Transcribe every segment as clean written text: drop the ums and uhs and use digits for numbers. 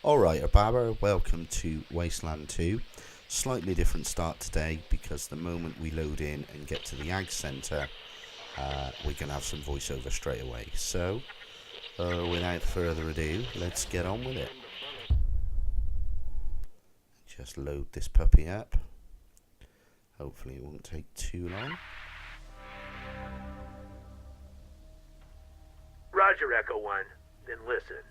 Alright, Babber, welcome to Wasteland 2. Slightly different start today because the moment we load in and get to the Ag Centre, we're going to have some voiceover straight away. So, without further ado, let's get on with it. Just load this puppy up. Hopefully it won't take too long. Roger, Echo 1. Then listen.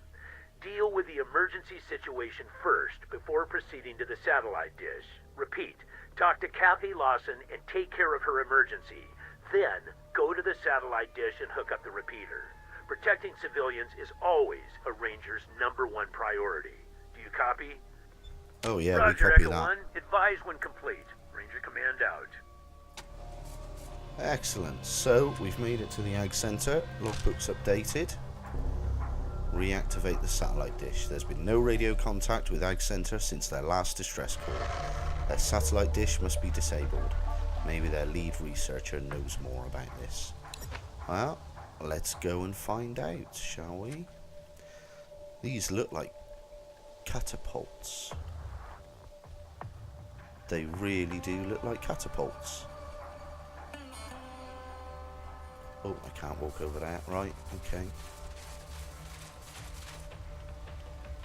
Deal with the emergency situation first before proceeding to the satellite dish. Repeat, talk to Kathy Lawson and take care of her emergency. Then, go to the satellite dish and hook up the repeater. Protecting civilians is always a Ranger's #1 priority. Do you copy? Oh yeah, Roger, we copy Echo that. 1. Advise when complete. Ranger command out. Excellent. So, we've made it to the Ag Centre. Logbook's updated. Reactivate the satellite dish. There's been no radio contact with Ag Centre since their last distress call. Their satellite dish must be disabled. Maybe their lead researcher knows more about this. Well, let's go and find out, shall we? These look like catapults. They really do look like catapults. Oh, I can't walk over that. Right, okay.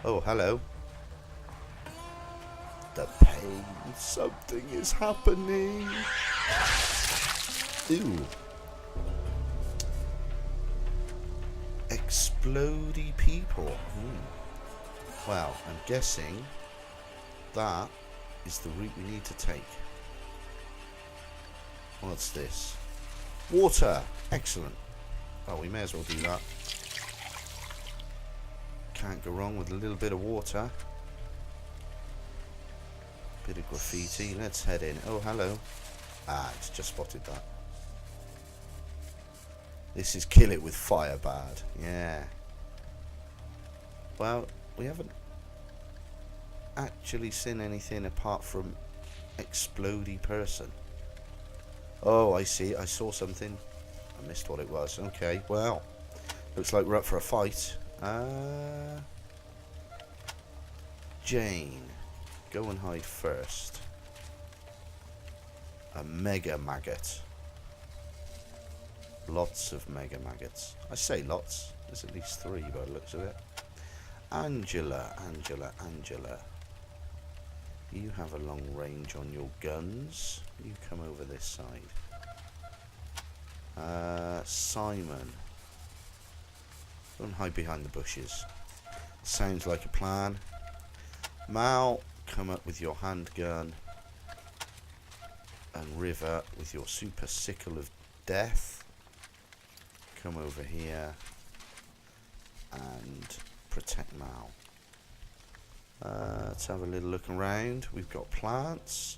Oh, hello. The pain. Something is happening. Ooh. Explodey people. Well, I'm guessing that is the route we need to take. What's this? Water. Excellent. Oh, we may as well do that. Can't go wrong with a little bit of water. Bit of graffiti. Let's head in. Oh, hello. Ah, it's just spotted that. This is kill it with fire bad. Yeah. Well, we haven't actually seen anything apart from explodey person. Oh, I see. I saw something. I missed what it was. Okay, well. Looks like we're up for a fight. Jane, go and hide first. A mega maggot. Lots of mega maggots. I say lots. There's at least 3 by the looks of it. Angela. You have a long range on your guns. You come over this side. Simon. Go and hide behind the bushes. Sounds like a plan. Mal, come up with your handgun. And River with your super sickle of death. Come over here. And protect Mal. Let's have a little look around. We've got plants.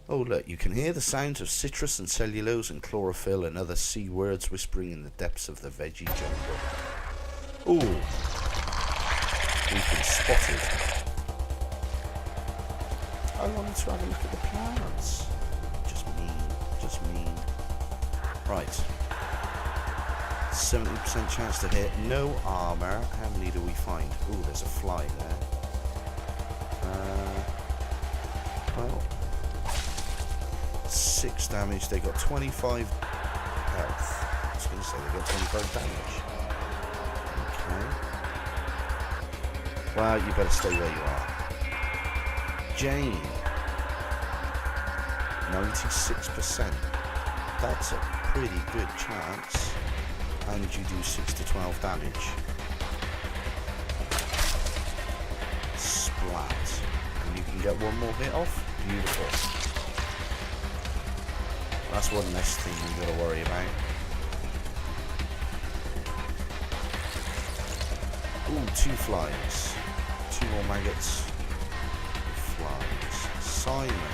Oh look, you can hear the sounds of citrus and cellulose and chlorophyll and other sea words whispering in the depths of the veggie jungle. Ooh, we've been spotted. I wanted to have a look at the plants. Just mean. Right. 70% chance to hit. No armor. How many do we find? Ooh, there's a fly there. Well, 6 damage. They got 25 health. I was going to say they got 25 damage. Well, you better stay where you are. Jane. 96%. That's a pretty good chance. And you do 6 to 12 damage. Splat. And you can get 1 more hit off. Beautiful. That's one less thing we've got to worry about. Ooh, 2 flies. 2 more maggots. Flies. Simon.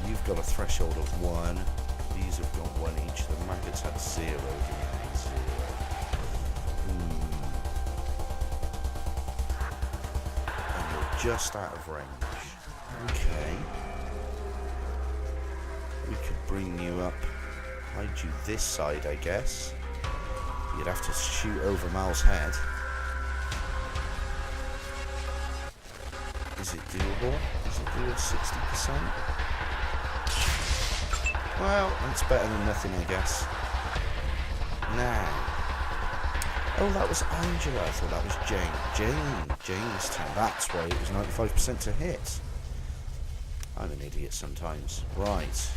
You've got a threshold of 1. These have got 1 each. The maggots had 0. Didn't they? 0. And you're just out of range. Okay. We could bring you up. Hide you this side, I guess. You'd have to shoot over Mal's head. Is it doable? Is it doable 60%? Well, that's better than nothing, I guess. Now. Oh, that was Angela. I thought that was Jane. Jane's turn. That's why it was 95% to hit. I'm an idiot sometimes. Right.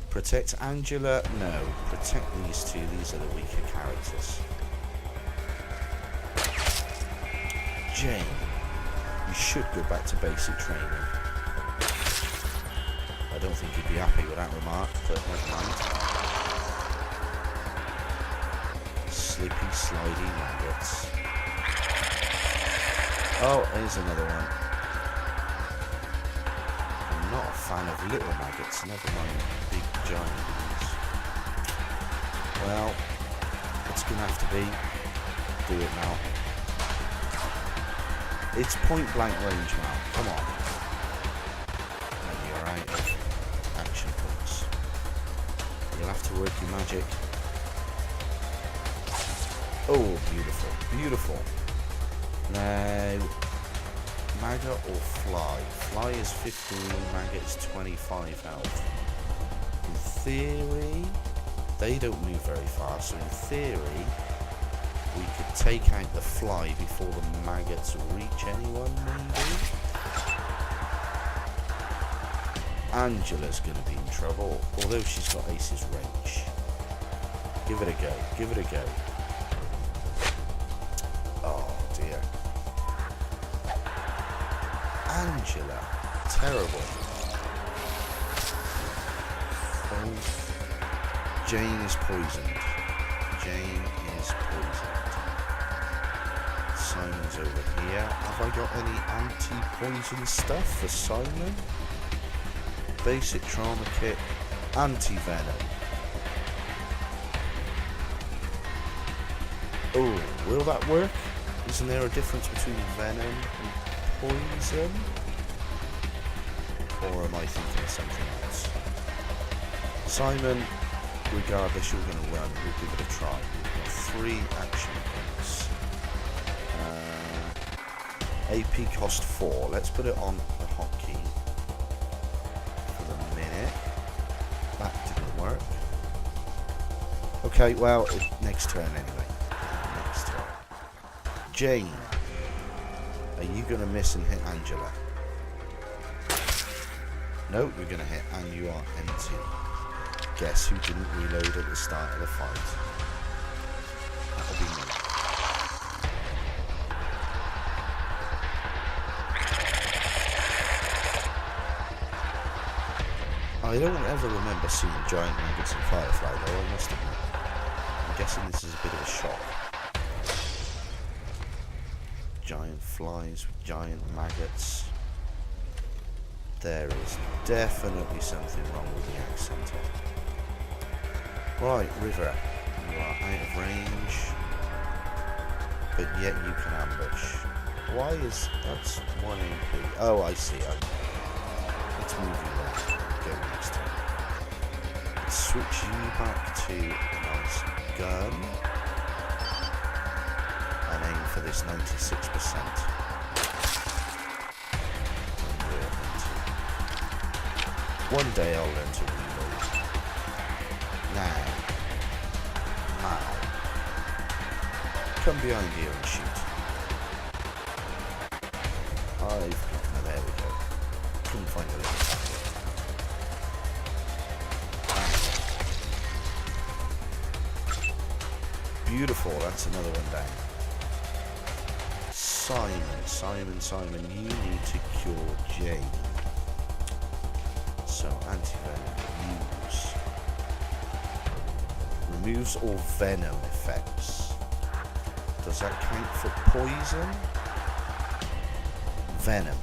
Protect Angela? No. Protect these two. These are the weaker characters. Jane. You should go back to basic training. I don't think you'd be happy with that remark, but never mind. Slippy, slidey maggots. Oh, here's another one. I'm not a fan of little maggots, never mind big giant ones. Well, it's gonna have to be. Do it now. It's point blank range now. Come on. And you're out of action points. You'll have to work your magic. Oh, beautiful. Beautiful. Now, maggot or fly? Fly is 15, maggot is 25 health. In theory, they don't move very far, so in theory, we could take out the fly before the maggots reach anyone, maybe? Angela's going to be in trouble, although she's got Ace's range. Give it a go, give it a go. Oh dear. Angela, terrible. Oh, Jane is poisoned. Jane is poisoned. Simon's over here. Have I got any anti-poison stuff for Simon? Basic trauma kit, anti-venom. Oh, will that work? Isn't there a difference between venom and poison? Or am I thinking of something else? Simon, regardless, you're going to run. We'll give it a try. We've got 3 action points. AP cost 4. Let's put it on the hotkey for the minute. That didn't work. Okay, well, next turn anyway. Next turn. Jane, are you going to miss and hit Angela? No, you're going to hit and you are empty. Guess who didn't reload at the start of the fight? That'll be me. I don't ever remember seeing giant maggots in Firefly though, I must admit. I'm guessing this is a bit of a shock. Giant flies with giant maggots. There is definitely something wrong with the accent. Right, River, you are out of range, but yet you can ambush. Why is that's 1 AP? Oh, I see. Let's move you there. Go next turn. Let's switch you back to a nice gun and aim for this 96%. One day I'll learn to reload. Now, come behind here and shoot. There we go. Couldn't find the little packet. Beautiful, that's another one down. Simon, you need to cure Jane. So anti-venom use. Removes all venom effects. Does that count for poison? Venom.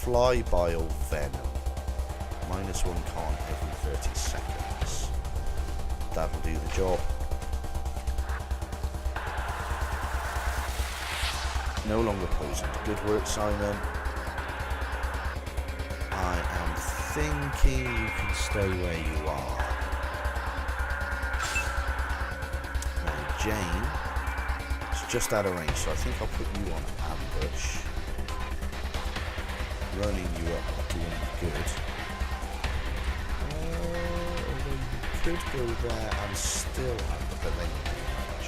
Fly bile venom. -1 con every 30 seconds. That'll do the job. No longer poisoned. Good work, Simon. I am thinking you can stay where you are. Now, Jane is just out of range, so I think I'll put you on ambush. Running you up, doing good. Although you could go there and still ambush, but then you do much.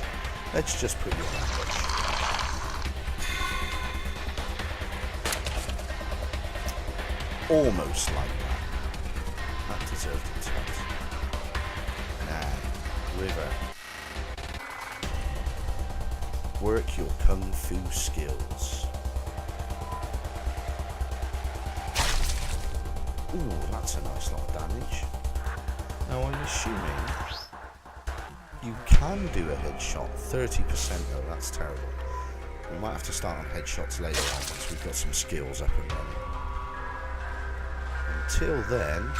Let's just put you on ambush. Almost like that. That deserved a touch. Now, River. Work your kung fu skills. Ooh, that's a nice lot of damage. Now I'm assuming you can do a headshot. 30% though, that's terrible. We might have to start on headshots later on once we've got some skills up and running. Until then,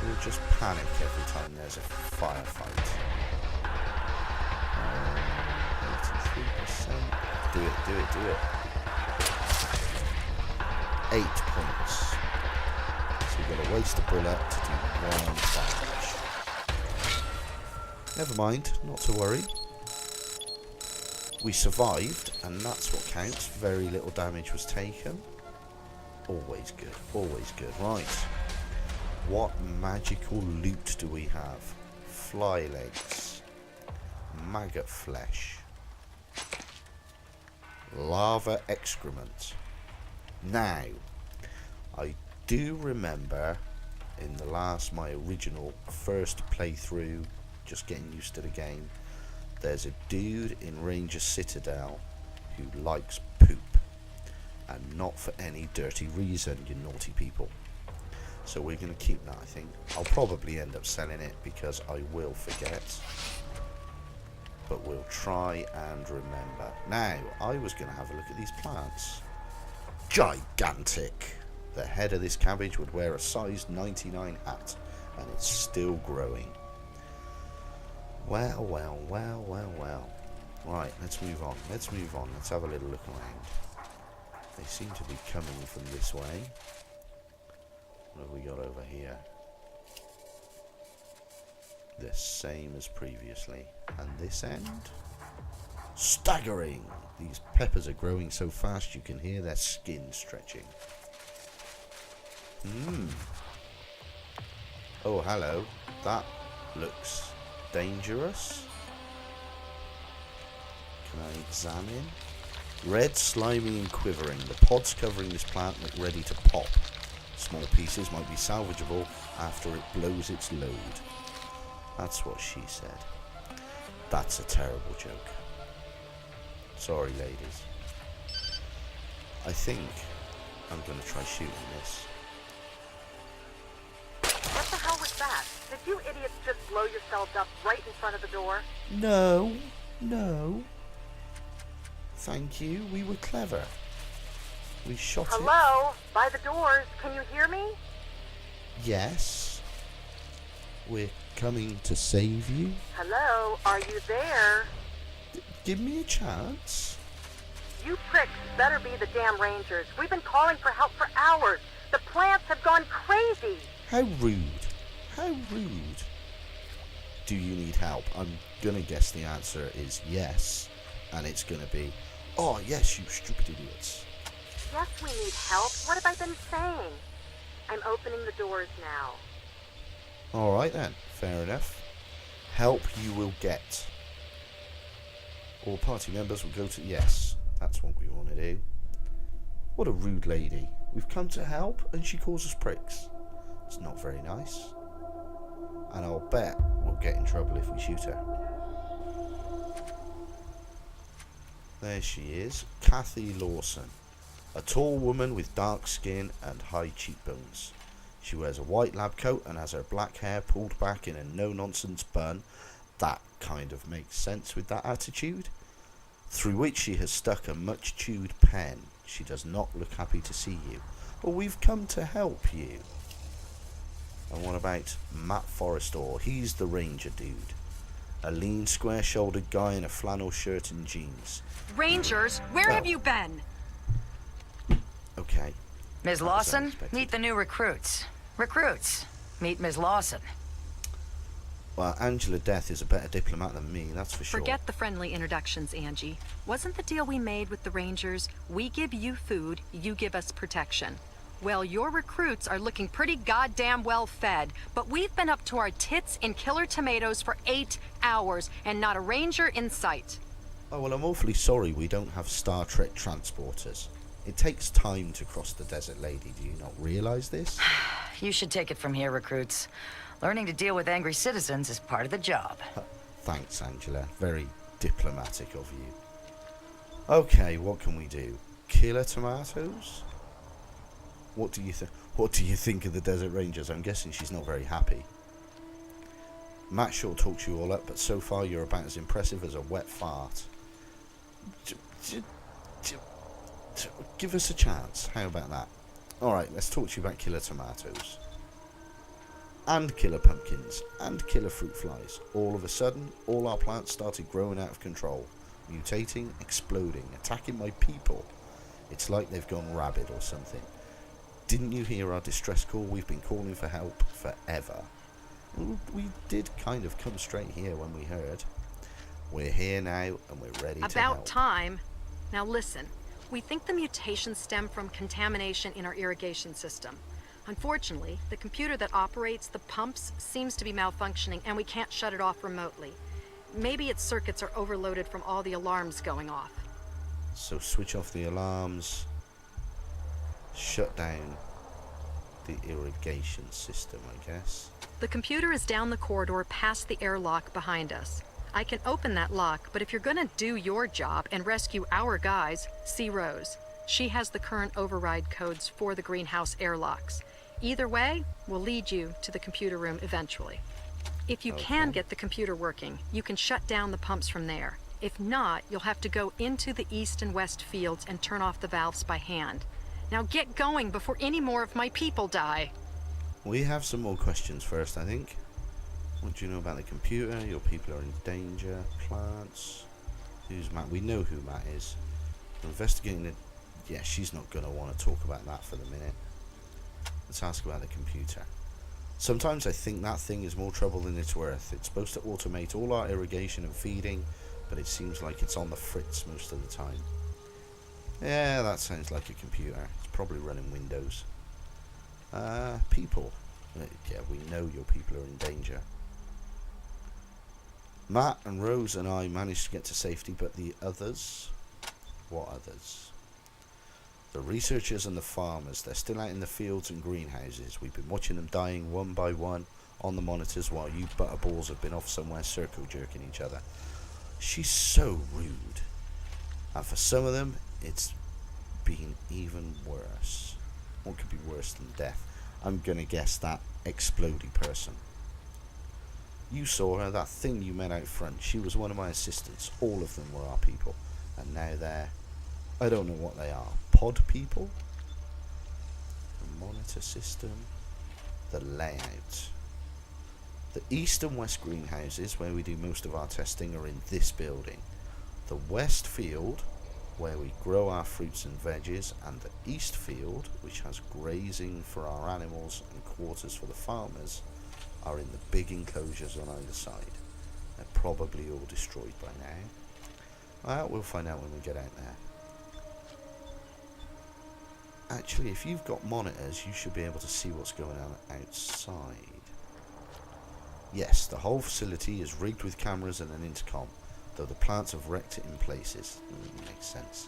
we'll just panic every time there's a firefight. 83%. Do it. 8 points. So we've got to waste a bullet to do 1 damage. Never mind, not to worry. We survived, and that's what counts. Very little damage was taken. Always good, always good. Right. What magical loot do we have? Fly legs. Maggot flesh. Lava excrement. Now, I do remember in the my original first playthrough, just getting used to the game, there's a dude in Ranger Citadel who likes poop. And not for any dirty reason, you naughty people. So we're going to keep that, I think. I'll probably end up selling it because I will forget. But we'll try and remember. Now, I was going to have a look at these plants. Gigantic! The head of this cabbage would wear a size 99 hat, and it's still growing. Well. Right, let's move on. Let's have a little look around. They seem to be coming from this way. What have we got over here? The same as previously. And this end? Staggering! These peppers are growing so fast you can hear their skin stretching. Oh, hello. That looks dangerous. Can I examine? Red, slimy and quivering. The pods covering this plant look ready to pop. Small pieces might be salvageable after it blows its load. That's what she said. That's a terrible joke. Sorry, ladies. I think I'm going to try shooting this. What the hell was that? Did you idiots just blow yourselves up right in front of the door? No. Thank you, we were clever. We shot it. Hello? By the doors, can you hear me? Yes. We're coming to save you. Hello? Are you there? Give me a chance. You pricks better be the damn Rangers. We've been calling for help for hours. The plants have gone crazy. How rude. Do you need help? I'm gonna guess the answer is yes. And it's gonna be, oh yes, you stupid idiots. Yes, we need help. What have I been saying? I'm opening the doors now. Alright then, fair enough. Help you will get. All party members will go to... Yes, that's what we want to do. What a rude lady. We've come to help and she calls us pricks. It's not very nice. And I'll bet we'll get in trouble if we shoot her. There she is, Kathy Lawson. A tall woman with dark skin and high cheekbones. She wears a white lab coat and has her black hair pulled back in a no-nonsense bun. That kind of makes sense with that attitude. Through which she has stuck a much-chewed pen. She does not look happy to see you. Well, we've come to help you. And what about Matt Forrestor? He's the ranger dude. A lean, square-shouldered guy in a flannel shirt and jeans. Rangers, where have you been? Okay. Ms. Lawson, meet the new recruits. Recruits, meet Ms. Lawson. Well, Angela Death is a better diplomat than me, that's for sure. Forget the friendly introductions, Angie. Wasn't the deal we made with the Rangers, we give you food, you give us protection? Well, your recruits are looking pretty goddamn well fed, but we've been up to our tits in killer tomatoes for 8 hours, and not a Ranger in sight. Oh, well, I'm awfully sorry we don't have Star Trek transporters. It takes time to cross the desert, lady. Do you not realize this? You should take it from here, recruits. Learning to deal with angry citizens is part of the job. Thanks, Angela. Very diplomatic of you. Okay, what can we do? Killer tomatoes? What do you think? What do you think of the Desert Rangers? I'm guessing she's not very happy. Matt sure talks you all up, but so far you're about as impressive as a wet fart. Give us a chance. How about that? Alright, let's talk to you about killer tomatoes. And killer pumpkins. And killer fruit flies. All of a sudden, all our plants started growing out of control. Mutating, exploding, attacking my people. It's like they've gone rabid or something. Didn't you hear our distress call? We've been calling for help forever. We did kind of come straight here when we heard. We're here now and we're ready to help. About time. Now listen, we think the mutations stem from contamination in our irrigation system. Unfortunately, the computer that operates the pumps seems to be malfunctioning and we can't shut it off remotely. Maybe its circuits are overloaded from all the alarms going off. So switch off the alarms. Shut down the irrigation system, I guess. The computer is down the corridor past the airlock behind us. I can open that lock, but if you're gonna do your job and rescue our guys, see Rose. She has the current override codes for the greenhouse airlocks. Either way, we'll lead you to the computer room eventually. If you can get the computer working, you can shut down the pumps from there. If not, you'll have to go into the east and west fields and turn off the valves by hand. Now get going before any more of my people die. We have some more questions first, I think. What do you know about the computer? Your people are in danger. Plants. Who's Matt? We know who Matt is. We're investigating the... Yeah, she's not going to want to talk about that for the minute. Let's ask about the computer. Sometimes I think that thing is more trouble than it's worth. It's supposed to automate all our irrigation and feeding, but it seems like it's on the fritz most of the time. Yeah, that sounds like a computer. It's probably running Windows. People. Yeah, we know your people are in danger. Matt and Rose and I managed to get to safety, but the others? What others? The researchers and the farmers, they're still out in the fields and greenhouses. We've been watching them dying one by one on the monitors while you butterballs have been off somewhere circle jerking each other. She's so rude. And for some of them, it's been even worse. What could be worse than death? I'm gonna guess that explodey person. You saw her, that thing you met out front. She was one of my assistants. All of them were our people. And now they're... I don't know what they are. Pod people? The monitor system? The layout. The east and west greenhouses, where we do most of our testing, are in this building. The west field, where we grow our fruits and veggies, and the east field, which has grazing for our animals and quarters for the farmers, are in the big enclosures on either side. They're probably all destroyed by now. Well, we'll find out when we get out there. Actually, if you've got monitors, you should be able to see what's going on outside. Yes, the whole facility is rigged with cameras and an intercom, though the plants have wrecked it in places. Makes sense.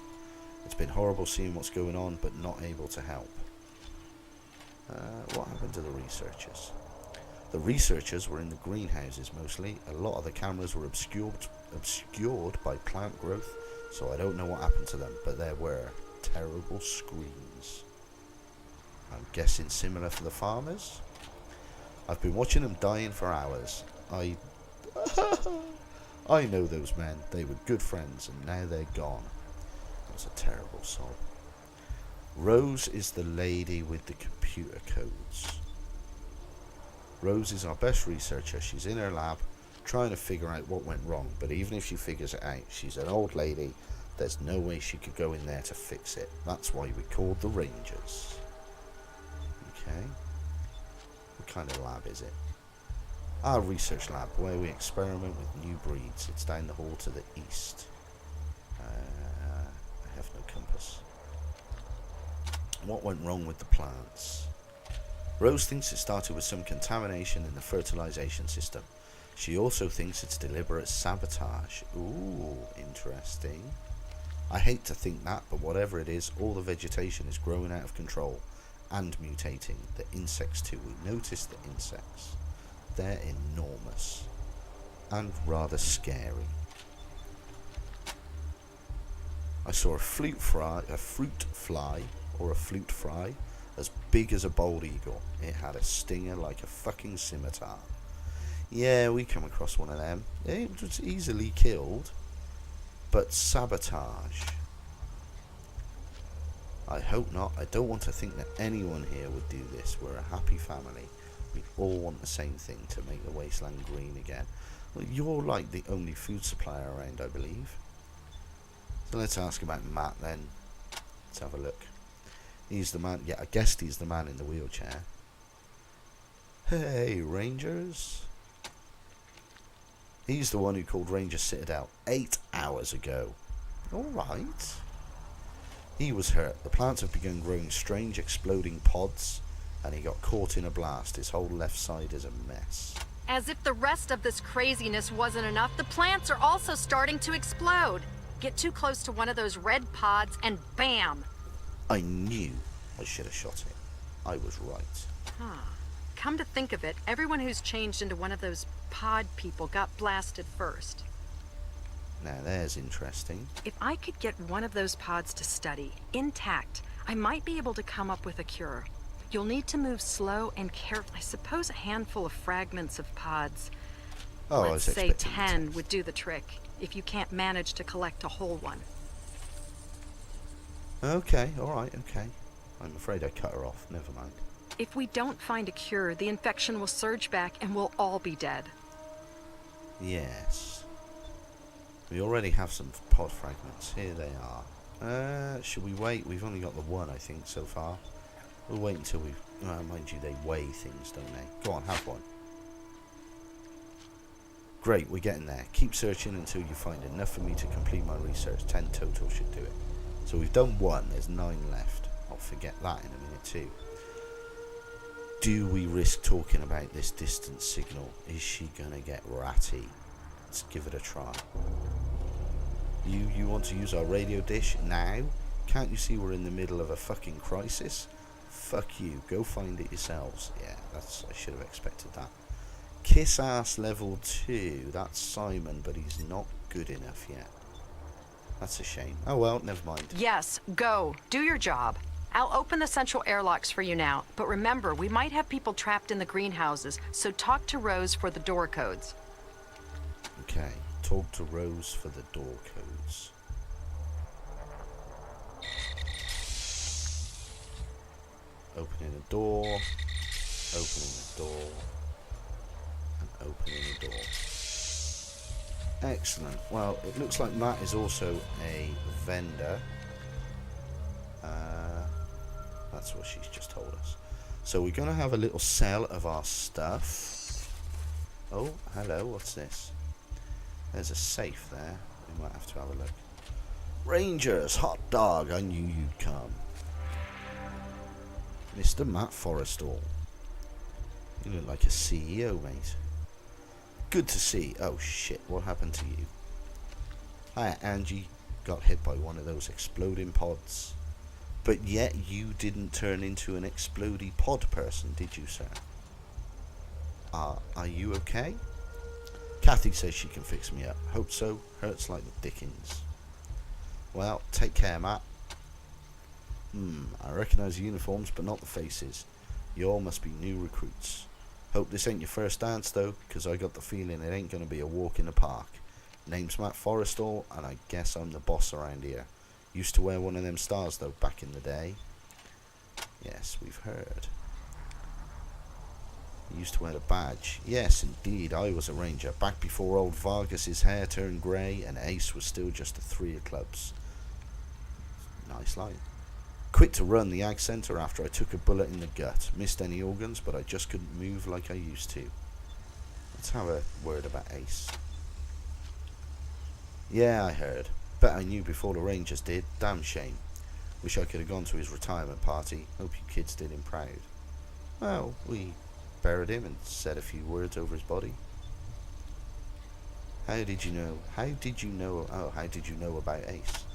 It's been horrible seeing what's going on, but not able to help. What happened to the researchers? The researchers were in the greenhouses mostly. A lot of the cameras were obscured by plant growth, so I don't know what happened to them, but there were terrible screams. I'm guessing similar for the farmers? I've been watching them dying for hours. I know those men. They were good friends, and now they're gone. It was a terrible sob. Rose is the lady with the computer codes. Rose is our best researcher. She's in her lab trying to figure out what went wrong, but even if she figures it out, she's an old lady. There's no way she could go in there to fix it. That's why we called the Rangers. Okay. What kind of lab is it? Our research lab, where we experiment with new breeds. It's down the hall to the east. I have no compass. What went wrong with the plants? Rose thinks it started with some contamination in the fertilization system. She also thinks it's deliberate sabotage. Ooh, interesting. I hate to think that, but whatever it is, all the vegetation is growing out of control and mutating. The insects too. We noticed the insects. They're enormous and rather scary. I saw a fruit fly, as big as a bald eagle. It had a stinger like a fucking scimitar. Yeah, we come across one of them. It was easily killed, but sabotage. I hope not. I don't want to think that anyone here would do this. We're a happy family. We all want the same thing, to make the wasteland green again. Well, you're like the only food supplier around, I believe. So let's ask about Matt then. Let's have a look. He's the man. Yeah, I guessed he's the man in the wheelchair. Hey, Rangers. He's the one who called Ranger Citadel 8 hours ago. Alright. He was hurt. The plants have begun growing strange exploding pods, and he got caught in a blast. His whole left side is a mess. As if the rest of this craziness wasn't enough, the plants are also starting to explode. Get too close to one of those red pods and bam! I knew I should have shot it. I was right. Huh. Come to think of it, everyone who's changed into one of those pod people got blasted first. Now there's interesting. If I could get one of those pods to study, intact, I might be able to come up with a cure. You'll need to move slow and careful. I suppose a handful of fragments of pods, Oh, I let's was say expecting 10, would do the trick, if you can't manage to collect a whole one. Okay, alright, okay. I'm afraid I cut her off. Never mind. If we don't find a cure, the infection will surge back and we'll all be dead. Yes. We already have some pod fragments. Here they are. Should we wait? We've only got the one, I think, so far. We'll wait until we... mind you, they weigh things, don't they? Go on, have one. Great, we're getting there. Keep searching until you find enough for me to complete my research. 10 total should do it. So we've done one. There's 9 left. I'll forget that in a minute too. Do we risk talking about this distance signal? Is she gonna get ratty? Let's give it a try. You want to use our radio dish now? Can't you see we're in the middle of a fucking crisis? Fuck you. Go find it yourselves. Yeah, I should have expected that. Kiss ass level 2. That's Simon, but he's not good enough yet. That's a shame. Oh well, never mind. Yes, go. Do your job. I'll open the central airlocks for you now, but remember, we might have people trapped in the greenhouses, so talk to Rose for the door codes. Okay, talk to Rose for the door codes. Opening a door, opening a door, and opening a door. Excellent. Well, it looks like Matt is also a vendor. That's what she's just told us. So we're going to have a little sell of our stuff. Oh, hello, what's this? There's a safe there. We might have to have a look. Rangers, hot dog, I knew you'd come. Mr. Matt Forrestal. You look like a CEO, mate. Good to see. Oh shit, what happened to you? Hi, Angie. Got hit by one of those exploding pods. But yet you didn't turn into an explodey pod person, did you, sir? Are you okay? Kathy says she can fix me up. Hope so. Hurts like the dickens. Well, take care, Matt. I recognise the uniforms, but not the faces. You all must be new recruits. Hope this ain't your first dance, though, because I got the feeling it ain't going to be a walk in the park. Name's Matt Forrestal, and I guess I'm the boss around here. Used to wear one of them stars, though, back in the day. Yes, we've heard. Used to wear the badge. Yes, indeed, I was a ranger, back before old Vargas's hair turned grey, and Ace was still just a 3 of clubs. Nice line. Quit to run the Ag Centre after I took a bullet in the gut. Missed any organs, but I just couldn't move like I used to. Let's have a word about Ace. Yeah, I heard. Bet I knew before the Rangers did. Damn shame. Wish I could have gone to his retirement party. Hope you kids did him proud. Well, we buried him and said a few words over his body. How did you know about Ace?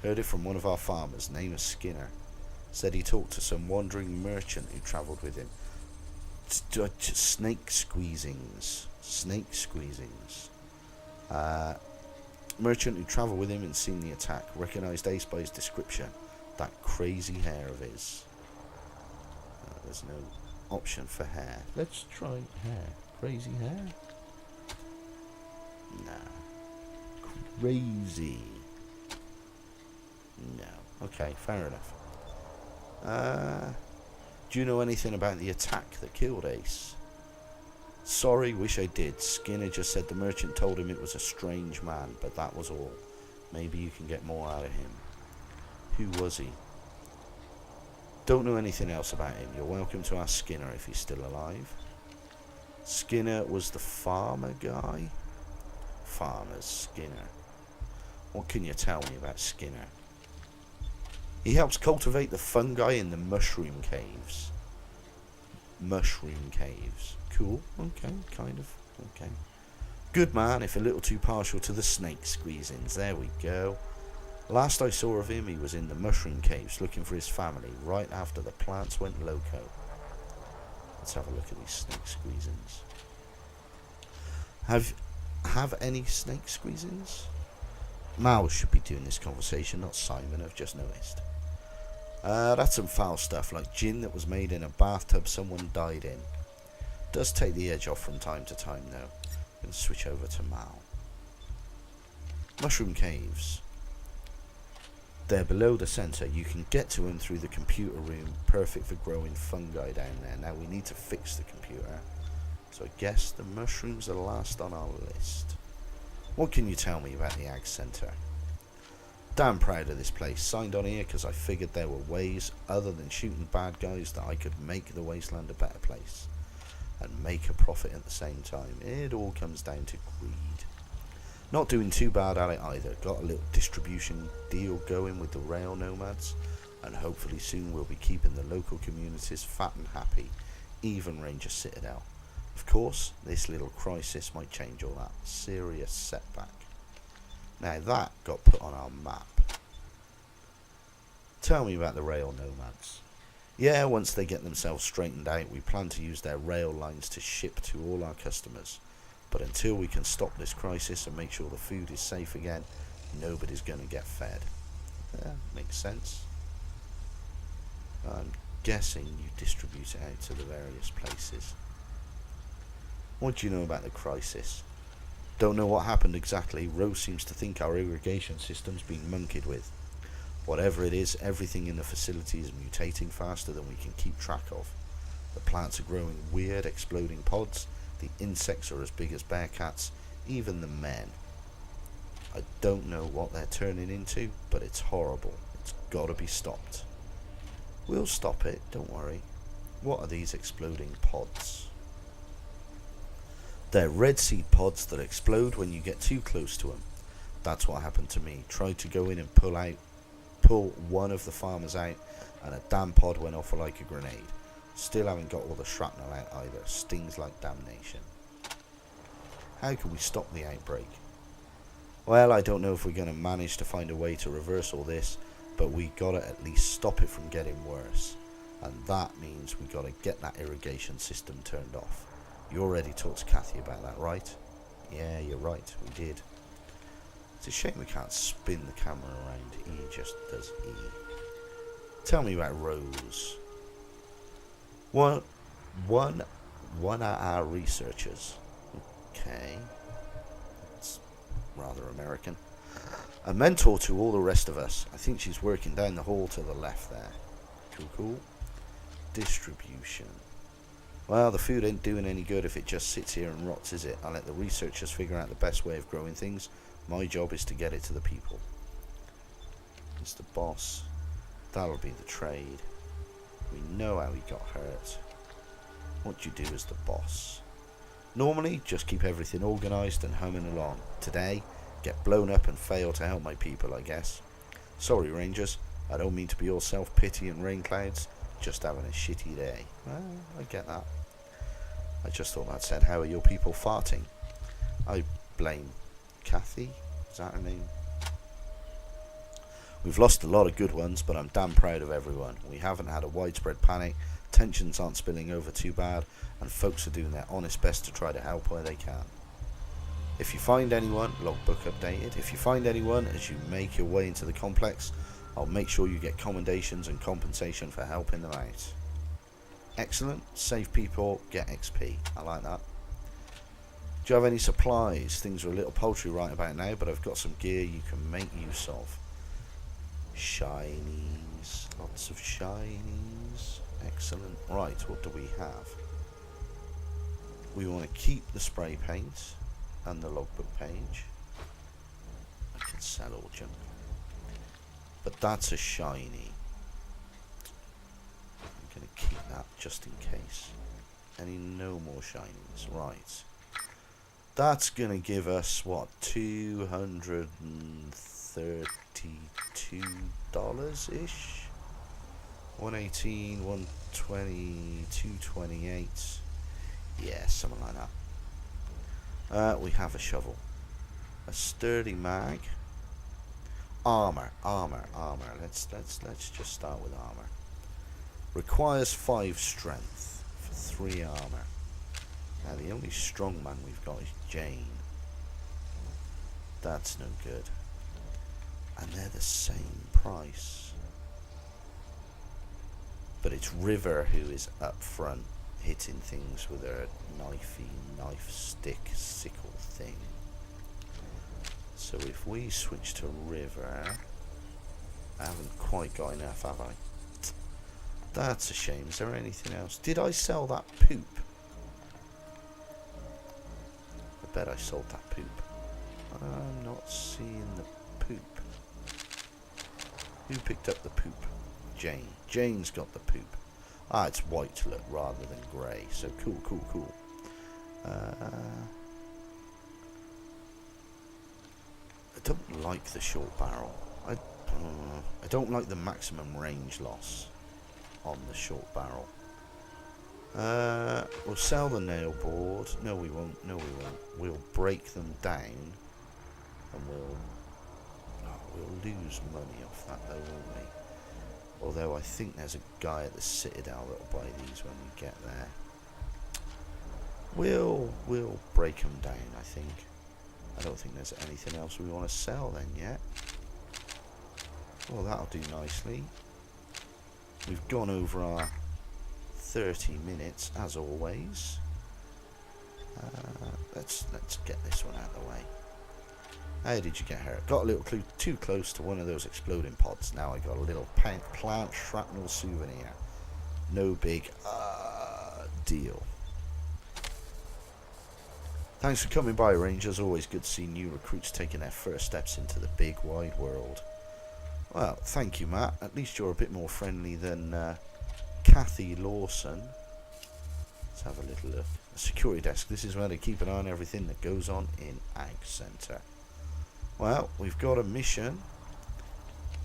Heard it from one of our farmers, name is Skinner. Said he talked to some wandering merchant who travelled with him. Snake squeezings. Merchant who travelled with him and seen the attack. Recognised Ace by his description. That crazy hair of his. There's no option for hair. Let's try hair. Crazy hair? Nah. Crazy. No. Okay, fair enough. Do you know anything about the attack that killed Ace? Sorry, wish I did. Skinner just said the merchant told him it was a strange man, but that was all. Maybe you can get more out of him. Who was he? Don't know anything else about him. You're welcome to ask Skinner if he's still alive. Skinner was the farmer guy? Farmer's Skinner. What can you tell me about Skinner? He helps cultivate the fungi in the mushroom caves. Mushroom caves. Cool. Okay, kind of. Okay. Good man, if a little too partial to the snake squeezings. There we go. Last I saw of him, he was in the mushroom caves looking for his family, right after the plants went loco. Let's have a look at these snake squeezings. Have any snake squeezings? Mal should be doing this conversation, not Simon, I've just noticed. That's some foul stuff, like gin that was made in a bathtub someone died in. Does take the edge off from time to time, though. I'm going to switch over to Mal. Mushroom caves. They're below the centre. You can get to them through the computer room. Perfect for growing fungi down there. Now we need to fix the computer. So I guess the mushrooms are last on our list. What can you tell me about the Ag Centre? Damn proud of this place. Signed on here because I figured there were ways other than shooting bad guys that I could make the Wasteland a better place. And make a profit at the same time. It all comes down to greed. Not doing too bad at it either. Got a little distribution deal going with the rail nomads. And hopefully soon we'll be keeping the local communities fat and happy. Even Ranger Citadel. Of course, this little crisis might change all that. Serious setback. Now that got put on our map. Tell me about the rail nomads. Yeah, once they get themselves straightened out, we plan to use their rail lines to ship to all our customers. But until we can stop this crisis and make sure the food is safe again, nobody's going to get fed. Yeah, makes sense. I'm guessing you distribute it out to the various places. What do you know about the crisis? Don't know what happened exactly. Rose seems to think our irrigation system's been monkeyed with. Whatever it is, everything in the facility is mutating faster than we can keep track of. The plants are growing weird, exploding pods. The insects are as big as bear cats. Even the men. I don't know what they're turning into, but it's horrible. It's gotta be stopped. We'll stop it, don't worry. What are these exploding pods? They're red seed pods that explode when you get too close to them. That's what happened to me. Tried to go in and pull one of the farmers out, and a damn pod went off like a grenade. Still haven't got all the shrapnel out either. Stings like damnation. How can we stop the outbreak? Well, I don't know if we're going to manage to find a way to reverse all this, but we gotta at least stop it from getting worse. And that means we gotta get that irrigation system turned off. You already talked to Kathy about that, right? Yeah, you're right, we did. It's a shame we can't spin the camera around. E just does E. Tell me about Rose. One of our researchers. Okay. It's rather American. A mentor to all the rest of us. I think she's working down the hall to the left there. Cool. Distribution. Well, the food ain't doing any good if it just sits here and rots, is it? I'll let the researchers figure out the best way of growing things. My job is to get it to the people. It's the boss. That'll be the trade. We know how he got hurt. What do you do as the boss? Normally, just keep everything organised and humming along. Today, get blown up and fail to help my people, I guess. Sorry, Rangers. I don't mean to be all self-pity and rain clouds. Just having a shitty day. Well, I get that. I just thought that said, how are your people farting? I blame Kathy. Is that her name? We've lost a lot of good ones, but I'm damn proud of everyone. We haven't had a widespread panic, tensions aren't spilling over too bad, and folks are doing their honest best to try to help where they can. If you find anyone, logbook updated, if you find anyone as you make your way into the complex, I'll make sure you get commendations and compensation for helping them out. Excellent. Save people, get XP. I like that. Do you have any supplies? Things are a little paltry right about now, but I've got some gear you can make use of. Shinies. Lots of shinies. Excellent. Right, what do we have? We want to keep the spray paint and the logbook page. I can sell all junk. But that's a shiny. I'm going to keep that just in case. No more shinies. Right. That's going to give us, what, $232-ish? 118, 120, 228. Yeah, something like that. We have a shovel. A sturdy mag. Armor. Let's just start with armor. Requires 5 strength for 3 armor. Now the only strong man we've got is Jane. That's no good. And they're the same price. But it's River who is up front hitting things with her knife stick sickle thing. So if we switch to River, I haven't quite got enough, have I? That's a shame. Is there anything else? Did I sell that poop? I bet I sold that poop. I'm not seeing the poop. Who picked up the poop? Jane. Jane's got the poop. Ah, it's white look rather than grey. So cool. I don't like the short barrel. I don't like the maximum range loss on the short barrel. We'll sell the nail board. No, we won't. We'll break them down, and we'll lose money off that, though, won't we? Although I think there's a guy at the Citadel that'll buy these when we get there. We'll break them down, I think. I don't think there's anything else we want to sell then yet. Well, that'll do nicely. We've gone over our 30 minutes as always. Let's get this one out of the way. How did you get hurt? Got a little too close to one of those exploding pods. Now I got a little plant shrapnel souvenir. No big deal. Thanks for coming by, Rangers. Always good to see new recruits taking their first steps into the big wide world. Well, thank you, Matt. At least you're a bit more friendly than Kathy Lawson. Let's have a little look. A security desk. This is where they keep an eye on everything that goes on in Ag Center. Well, we've got a mission.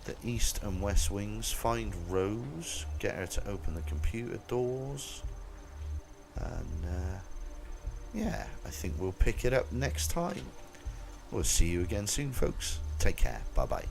The east and west wings. Find Rose. Get her to open the computer doors. And yeah, I think we'll pick it up next time. We'll see you again soon, folks. Take care. Bye-bye.